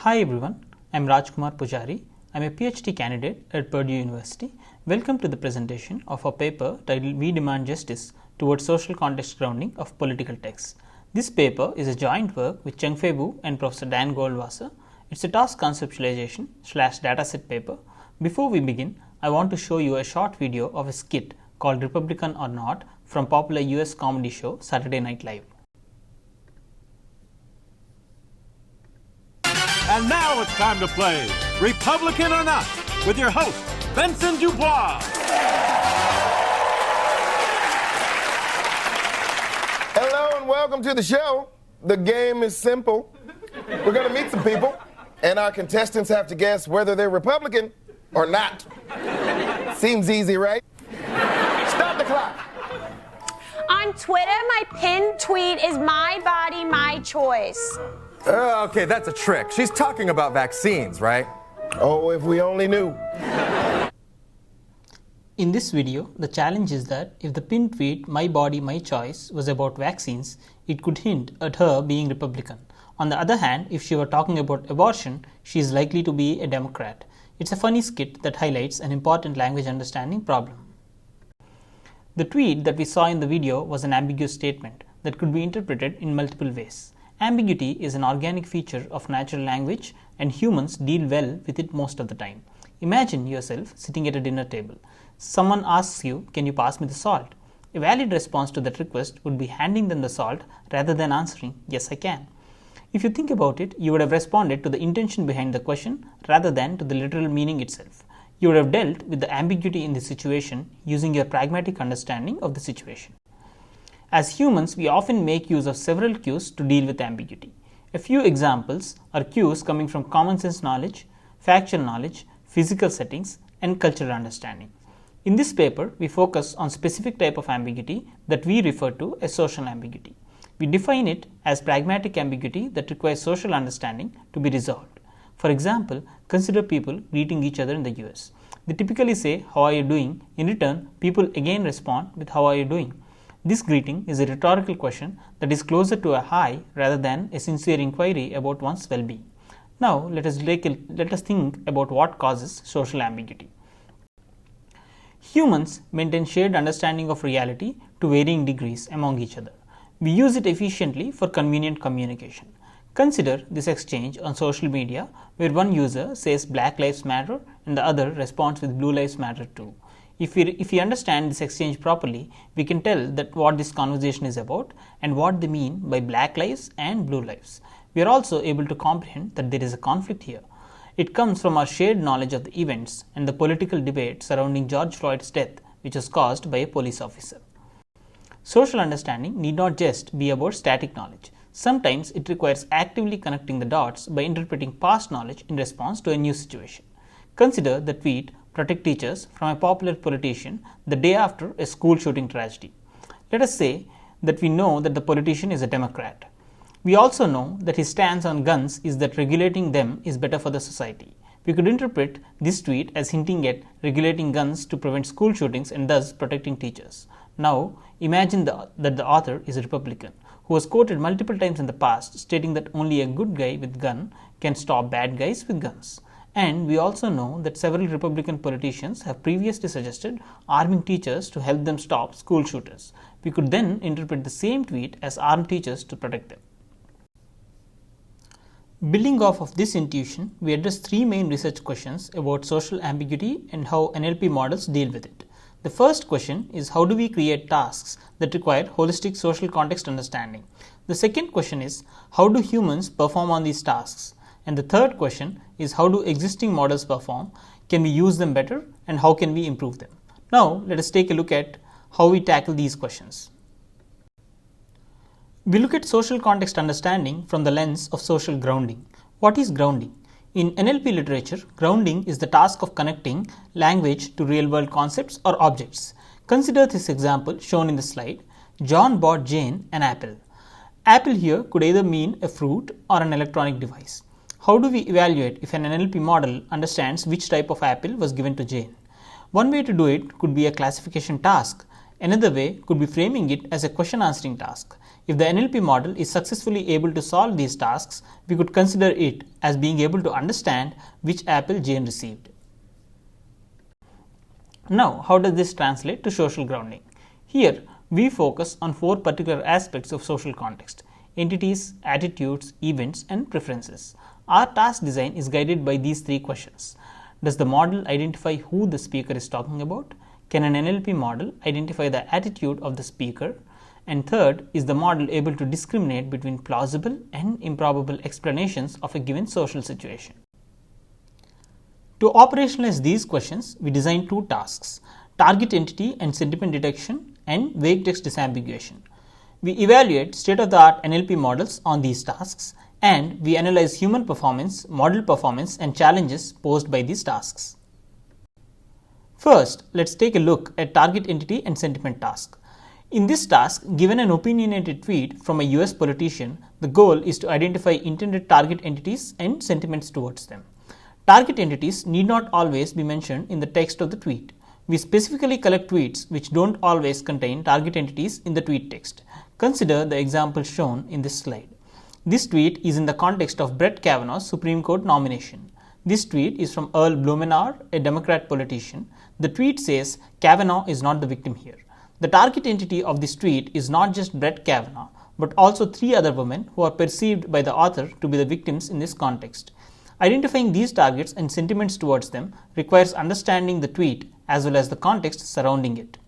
Hi everyone, I am Rajkumar Pujari. I am a PhD candidate at Purdue University. Welcome to the presentation of a paper titled We Demand Justice Towards Social Context Grounding of Political Texts. This paper is a joint work with Chengfei Wu and Professor Dan Goldwasser. It's a task conceptualization / dataset paper. Before we begin, I want to show you a short video of a skit called Republican or Not from popular US comedy show Saturday Night Live. And now it's time to play Republican or Not with your host, Benson Dubois. Hello and welcome to the show. The game is simple. We're going to meet some people, and our contestants have to guess whether they're Republican or not. Seems easy, right? Stop the clock. On Twitter, my pinned tweet is "My body, my choice." Okay, that's a trick. She's talking about vaccines, right? Oh, if we only knew. In this video, the challenge is that if the pinned tweet "My body, my choice" was about vaccines, it could hint at her being Republican. On the other hand, if she were talking about abortion, she is likely to be a Democrat. It's a funny skit that highlights an important language understanding problem. The tweet that we saw in the video was an ambiguous statement that could be interpreted in multiple ways. Ambiguity is an organic feature of natural language, and humans deal well with it most of the time. Imagine yourself sitting at a dinner table. Someone asks you, "Can you pass me the salt?" A valid response to that request would be handing them the salt rather than answering, "Yes, I can." If you think about it, you would have responded to the intention behind the question rather than to the literal meaning itself. You would have dealt with the ambiguity in the situation using your pragmatic understanding of the situation. As humans, we often make use of several cues to deal with ambiguity. A few examples are cues coming from common sense knowledge, factual knowledge, physical settings, and cultural understanding. In this paper, we focus on specific type of ambiguity that we refer to as social ambiguity. We define it as pragmatic ambiguity that requires social understanding to be resolved. For example, consider people greeting each other in the US. They typically say, "How are you doing?" In return, people again respond with, "How are you doing?" This greeting is a rhetorical question that is closer to a hi rather than a sincere inquiry about one's well-being. Now, let us think about what causes social ambiguity. Humans maintain shared understanding of reality to varying degrees among each other. We use it efficiently for convenient communication. Consider this exchange on social media where one user says "Black Lives Matter" and the other responds with "Blue Lives Matter too." If we understand this exchange properly, we can tell that what this conversation is about and what they mean by black lives and blue lives. We are also able to comprehend that there is a conflict here. It comes from our shared knowledge of the events and the political debate surrounding George Floyd's death, which was caused by a police officer. Social understanding need not just be about static knowledge. Sometimes it requires actively connecting the dots by interpreting past knowledge in response to a new situation. Consider the tweet "Protect teachers" from a popular politician the day after a school shooting tragedy. Let us say that we know that the politician is a Democrat. We also know that his stance on guns is that regulating them is better for the society. We could interpret this tweet as hinting at regulating guns to prevent school shootings and thus protecting teachers. Now, imagine that the author is a Republican who was quoted multiple times in the past stating that only a good guy with gun can stop bad guys with guns. And we also know that several Republican politicians have previously suggested arming teachers to help them stop school shooters. We could then interpret the same tweet as arm teachers to protect them. Building off of this intuition, we address three main research questions about social ambiguity and how NLP models deal with it. The first question is, how do we create tasks that require holistic social context understanding? The second question is, how do humans perform on these tasks? And the third question is, how do existing models perform? Can we use them better? And how can we improve them? Now, let us take a look at how we tackle these questions. We look at social context understanding from the lens of social grounding. What is grounding? In NLP literature, grounding is the task of connecting language to real-world concepts or objects. Consider this example shown in the slide. John bought Jane an apple. Apple here could either mean a fruit or an electronic device. How do we evaluate if an NLP model understands which type of apple was given to Jane? One way to do it could be a classification task. Another way could be framing it as a question answering task. If the NLP model is successfully able to solve these tasks, we could consider it as being able to understand which apple Jane received. Now, how does this translate to social grounding? Here, we focus on 4 particular aspects of social context: entities, attitudes, events, and preferences. Our task design is guided by these 3 questions. Does the model identify who the speaker is talking about? Can an NLP model identify the attitude of the speaker? And third, is the model able to discriminate between plausible and improbable explanations of a given social situation? To operationalize these questions, we designed 2 tasks: target entity and sentiment detection, and vague text disambiguation. We evaluate state-of-the-art NLP models on these tasks, and we analyze human performance, model performance, and challenges posed by these tasks. First, let's take a look at target entity and sentiment task. In this task, given an opinionated tweet from a US politician, the goal is to identify intended target entities and sentiments towards them. Target entities need not always be mentioned in the text of the tweet. We specifically collect tweets which don't always contain target entities in the tweet text. Consider the example shown in this slide. This tweet is in the context of Brett Kavanaugh's Supreme Court nomination. This tweet is from Earl Blumenauer, a Democrat politician. The tweet says Kavanaugh is not the victim here. The target entity of this tweet is not just Brett Kavanaugh, but also 3 other women who are perceived by the author to be the victims in this context. Identifying these targets and sentiments towards them requires understanding the tweet as well as the context surrounding it.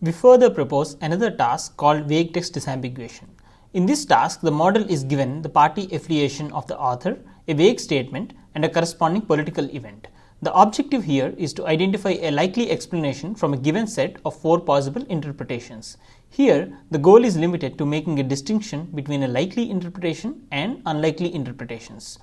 We further propose another task called vague text disambiguation. In this task, the model is given the party affiliation of the author, a vague statement, and a corresponding political event. The objective here is to identify a likely explanation from a given set of 4 possible interpretations. Here, the goal is limited to making a distinction between a likely interpretation and unlikely interpretations.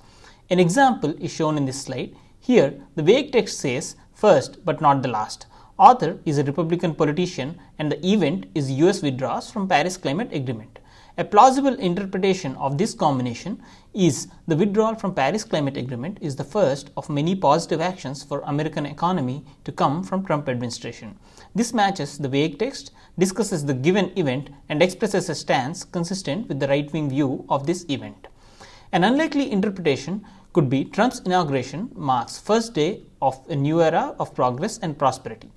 An example is shown in this slide. Here, the vague text says first but not the last. Author is a Republican politician and the event is US withdrawals from Paris Climate Agreement. A plausible interpretation of this combination is the withdrawal from Paris Climate Agreement is the first of many positive actions for American economy to come from Trump administration. This matches the vague text, discusses the given event, and expresses a stance consistent with the right-wing view of this event. An unlikely interpretation could be Trump's inauguration marks first day of a new era of progress and prosperity.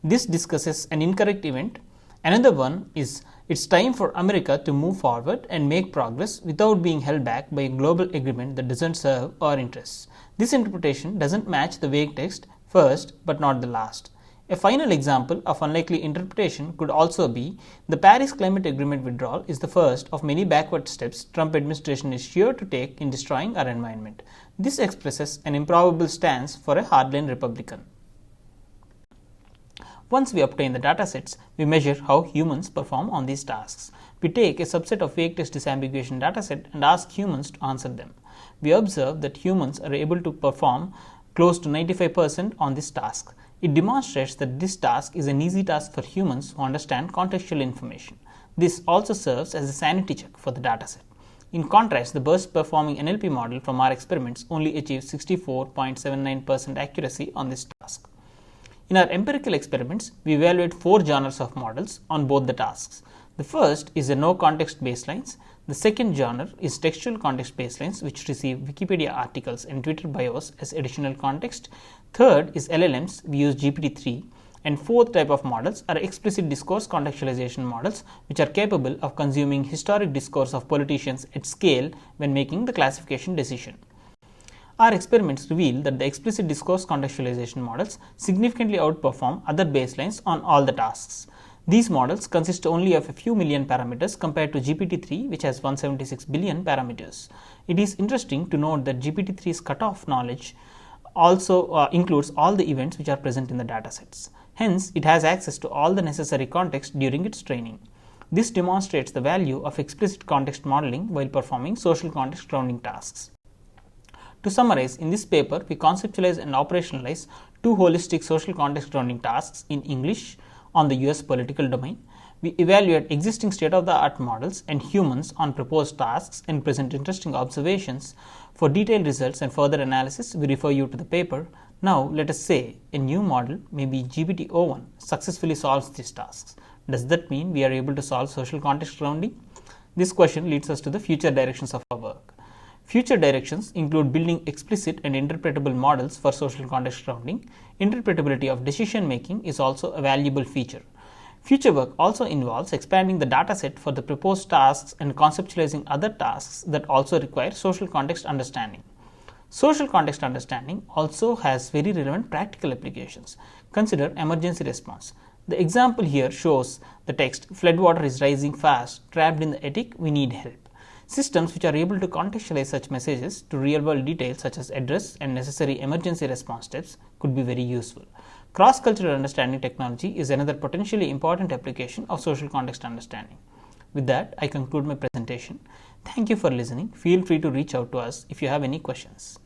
This discusses an incorrect event. Another one is it's time for America to move forward and make progress without being held back by a global agreement that doesn't serve our interests. This interpretation doesn't match the vague text first but not the last. A final example of unlikely interpretation could also be the Paris Climate Agreement withdrawal is the first of many backward steps Trump administration is sure to take in destroying our environment. This expresses an improbable stance for a hardline Republican. Once we obtain the datasets, we measure how humans perform on these tasks. We take a subset of vague text disambiguation dataset and ask humans to answer them. We observe that humans are able to perform close to 95% on this task. It demonstrates that this task is an easy task for humans who understand contextual information. This also serves as a sanity check for the dataset. In contrast, the best performing NLP model from our experiments only achieves 64.79% accuracy on this task. In our empirical experiments, we evaluate 4 genres of models on both the tasks. The first is a no context baselines. The second genre is textual context baselines, which receive Wikipedia articles and Twitter bios as additional context. Third is LLMs, we use GPT-3. And fourth type of models are explicit discourse contextualization models, which are capable of consuming historic discourse of politicians at scale when making the classification decision. Our experiments reveal that the explicit discourse contextualization models significantly outperform other baselines on all the tasks. These models consist only of a few million parameters compared to GPT-3, which has 176 billion parameters. It is interesting to note that GPT-3's cutoff knowledge also includes all the events which are present in the datasets. Hence, it has access to all the necessary context during its training. This demonstrates the value of explicit context modeling while performing social context grounding tasks. To summarize, in this paper, we conceptualize and operationalize 2 holistic social context grounding tasks in English on the US political domain. We evaluate existing state-of-the-art models and humans on proposed tasks and present interesting observations. For detailed results and further analysis, we refer you to the paper. Now, let us say a new model, maybe GPT-01, successfully solves these tasks. Does that mean we are able to solve social context grounding? This question leads us to the future directions of our work. Future directions include building explicit and interpretable models for social context grounding. Interpretability of decision making is also a valuable feature. Future work also involves expanding the dataset for the proposed tasks and conceptualizing other tasks that also require social context understanding. Social context understanding also has very relevant practical applications. Consider emergency response. The example here shows the text, floodwater is rising fast, trapped in the attic, we need help. Systems which are able to contextualize such messages to real-world details such as address and necessary emergency response steps could be very useful. Cross-cultural understanding technology is another potentially important application of social context understanding. With that, I conclude my presentation. Thank you for listening. Feel free to reach out to us if you have any questions.